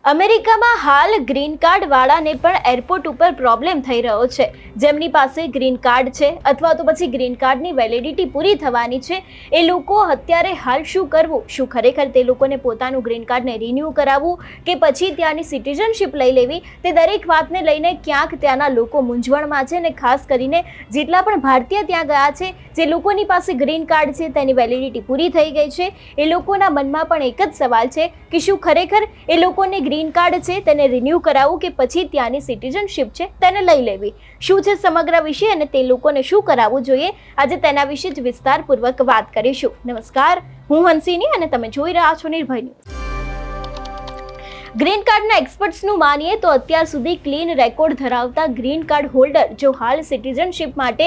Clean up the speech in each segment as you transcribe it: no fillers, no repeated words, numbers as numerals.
અમેરિકામાં હાલ green card વાળાને પણ એરપોર્ટ ઉપર પ્રોબ્લેમ થઈ રહ્યો છે. જેમની પાસે ગ્રીન કાર્ડ છે અથવા તો પછી ગ્રીન કાર્ડની વેલિડિટી પૂરી થવાની છે, એ લોકો અત્યારે હાલ શું કરવું? શું ખરેખર તે લોકોને પોતાનું ગ્રીન કાર્ડને રિન્યૂ કરાવવું કે પછી ત્યાંની સિટીઝનશીપ લઈ લેવી? તે દરેક વાતને લઈને ક્યાંક ત્યાંના લોકો મૂંઝવણમાં છે. અને ખાસ કરીને જેટલા પણ ભારતીય ત્યાં ગયા છે, જે લોકોની પાસે ગ્રીન કાર્ડ છે તેની વેલિડિટી પૂરી થઈ ગઈ છે, એ લોકોના મનમાં પણ એક જ સવાલ છે કે શું ખરેખર એ લોકોને ગ્રીન કાર્ડ છે તેને રિન્યૂ કરાવવું કે પછી ત્યાંની સિટીઝનશીપ છે તેને લઈ લેવી? શું છે સમગ્ર વિષય અને તે લોકોને શું કરાવવું જોઈએ? આજે તેના વિશે જ વિસ્તારપૂર્વક વાત કરીશું. નમસ્કાર, હું હંસિની અને તમે જોઈ રહ્યા છો નિર્ભય ન્યૂઝ. ગ્રીન કાર્ડના એક્સપર્ટ્સનું માનીએ તો અત્યાર સુધી ક્લીન રેકોર્ડ ધરાવતા ગ્રીન કાર્ડ હોલ્ડર જો હાલ સિટીઝનશીપ માટે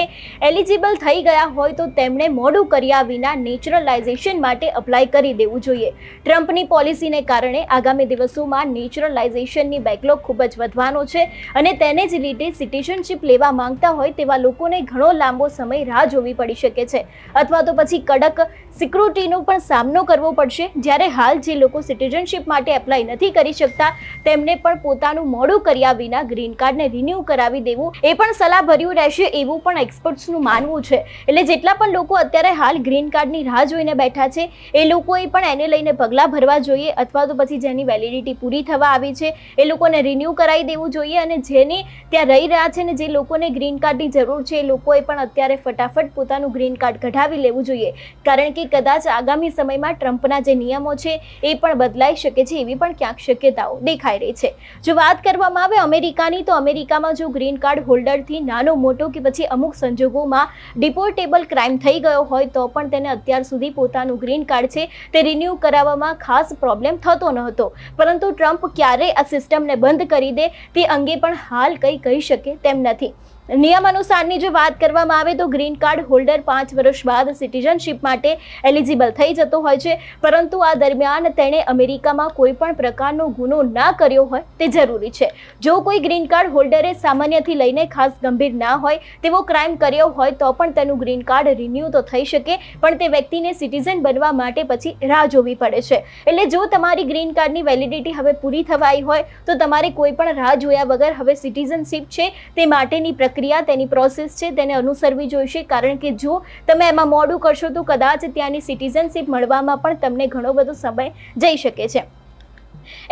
એલિજિબલ થઈ ગયા હોય તો તેમણે મોડું કર્યા વિના નેચરલાઇઝેશન માટે અપ્લાય કરી દેવું જોઈએ. ટ્રમ્પની પોલિસીને કારણે આગામી દિવસોમાં નેચરલાઇઝેશનની બેકલોગ ખૂબ જ વધવાનો છે અને તેને જ લીધે સિટીઝનશીપ લેવા માંગતા હોય તેવા લોકોને ઘણો લાંબો સમય રાહ જોવી પડી શકે છે અથવા તો પછી કડક સિક્યુરિટીનો પણ સામનો કરવો પડશે. જ્યારે હાલ જે લોકો સિટીઝનશીપ માટે એપ્લાય નથી કરી શકતા તેમને પણ પોતાનું મોડું કર્યા વિના ગ્રીન કાર્ડને રિન્યૂ કરાવી દેવું એ પણ સલાહભર્યું રહેશે એવું પણ એક્સપર્ટ્સનું માનવું છે. એટલે જેટલા પણ લોકો અત્યારે હાલ ગ્રીન કાર્ડની રાહ જોઈને બેઠા છે એ લોકોએ પણ એને લઈને પગલાં ભરવા જોઈએ અથવા તો પછી જેની વેલિડિટી પૂરી થવા આવી છે એ લોકોને રિન્યૂ કરાવી દેવું જોઈએ. અને જેની ત્યાં રહી રહ્યા છે ને જે લોકોને ગ્રીન કાર્ડની જરૂર છે એ લોકોએ પણ અત્યારે ફટાફટ પોતાનું ગ્રીન કાર્ડ કઢાવી લેવું જોઈએ. કારણ કે કદાચ આગામી સમયમાં ટ્રમ્પના જે નિયમો છે એ પણ બદલાઈ શકે છે એવી પણ ક્યાંક શક્યતાઓ દેખાઈ રહી છે. જો વાત કરવામાં આવે અમેરિકાની, તો અમેરિકામાં જો ગ્રીન કાર્ડ હોલ્ડરથી નાનો મોટો કે પછી અમુક સંજોગોમાં ડિપોર્ટેબલ ક્રાઇમ થઈ ગયો હોય તો પણ તેને અત્યાર સુધી પોતાનું ગ્રીન કાર્ડ છે તે રિન્યૂ કરાવવામાં ખાસ પ્રોબ્લેમ થતો ન હતો. પરંતુ ટ્રમ્પ ક્યારે આ સિસ્ટમને બંધ કરી દે તે અંગે પણ હાલ કંઈ કહી શકે તેમ નથી. નિયમ અનુસારની જો વાત કરવામાં આવે તો ગ્રીન કાર્ડ હોલ્ડર 5 વર્ષ બાદ સિટીઝનશીપ માટે એલિજિબલ થઈ જતો હોય છે. પરંતુ આ દરમિયાન તેણે અમેરિકામાં કોઈ પણ પ્રકારનો ગુનો ના કર્યો હોય તે જરૂરી છે. જો કોઈ ગ્રીન કાર્ડ હોલ્ડરે સામાન્યથી લઈને ખાસ ગંભીર ના હોય તેવો ક્રાઇમ કર્યો હોય તો પણ તેનું ગ્રીન કાર્ડ રિન્યૂ તો થઈ શકે, પણ તે વ્યક્તિને સિટીઝન બનવા માટે પછી રાહ જોવી પડે છે. એટલે જો તમારી ગ્રીન કાર્ડની વેલિડિટી હવે પૂરી થવાઈ હોય તો તમારે કોઈ પણ રાહ જોયા વગર હવે સિટીઝનશીપ છે તે માટેની તેની પ્રોસેસ છે તેને અનુસરવી જોઈશે. કારણ કે જો તમે એમાં મોડું કરશો તો કદાચ ત્યાંની સિટીઝનશીપ મળવામાં પણ તમને ઘણો બધો સમય જઈ શકે છે.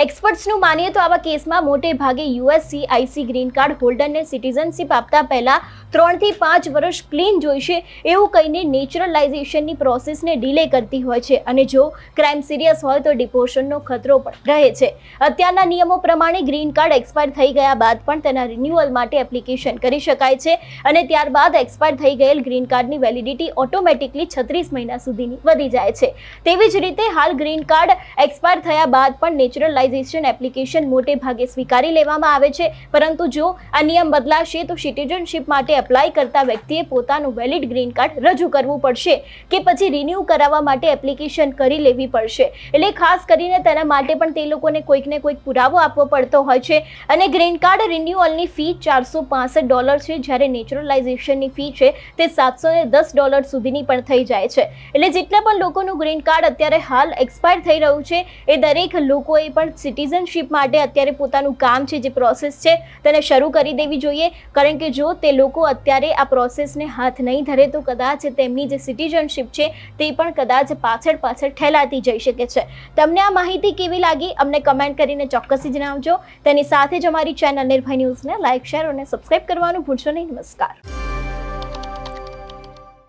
એક્સપર્ટ્સનું માનીએ તો આવા કેસમાં મોટે ભાગે યુએસસીઆઈસી ગ્રીન કાર્ડ હોલ્ડરને સિટીઝનશીપ આપતા પહેલા 3 થી 5 વર્ષ ક્લીન જોઈશે એવું કહીને નેચરલાઇઝેશનની પ્રોસેસને ડિલે કરતી હોય છે. અને જો ક્રાઇમ સિરિયસ હોય તો ડિપોર્શનનો ખતરો પણ રહે છે. અત્યારના નિયમો પ્રમાણે ગ્રીન કાર્ડ એક્સપાયર થઈ ગયા બાદ પણ તેના રિન્યુઅલ માટે એપ્લિકેશન કરી શકાય છે અને ત્યારબાદ એક્સપાયર થઈ ગયેલ ગ્રીન કાર્ડની વેલિડિટી ઓટોમેટિકલી 36 મહિના સુધીની વધી જાય છે. તેવી જ રીતે હાલ ગ્રીન કાર્ડ એક્સપાયર થયા બાદ પણ નેચરલાઇઝેશન એપ્લિકેશન મોટે ભાગે સ્વીકારી લેવામાં આવે છે. પરંતુ જો આ નિયમ બદલાશે તો સિટીઝનશીપ માટે એપ્લાય કરતા વ્યક્તિએ પોતાનું વેલિડ ગ્રીન કાર્ડ રજૂ કરવું પડશે કે પછી રિન્યૂ કરાવવા માટે એપ્લિકેશન કરી લેવી પડશે. એટલે ખાસ કરીને તેના માટે પણ તે લોકોને કોઈક ને કોઈક પુરાવો આપવો પડતો હોય છે. અને ગ્રીન કાર્ડ રિન્યુઅલની ફી $465 છે, જ્યારે નેચરલાઇઝેશનની ફી છે તે $710 સુધીની પણ થઈ જાય છે. એટલે જેટલા પણ લોકોનું ગ્રીન કાર્ડ અત્યારે હાલ એક્સપાયર થઈ રહ્યું છે એ દરેક લોકોએ પણ સિટીઝનશીપ માટે અત્યારે પોતાનું કામ છે જે પ્રોસેસ છે તેને શરૂ કરી દેવી જોઈએ. કારણ કે જો તે લોકો અત્યારે આ પ્રોસેસને હાથ નહીં ધરે તો કદાચ તેમની જે સિટીઝનશીપ છે તે પણ કદાચ પાછળ ઠેલાતી જઈ શકે છે. તમને આ માહિતી કેવી લાગી અમને કમેન્ટ કરીને ચોક્કસથી જણાવજો. તેની સાથે જ અમારી ચેનલ નિર્ભય ન્યૂઝને લાઇક, શેર અને સબસ્ક્રાઇબ કરવાનું ભૂલશો નહીં. નમસ્કાર.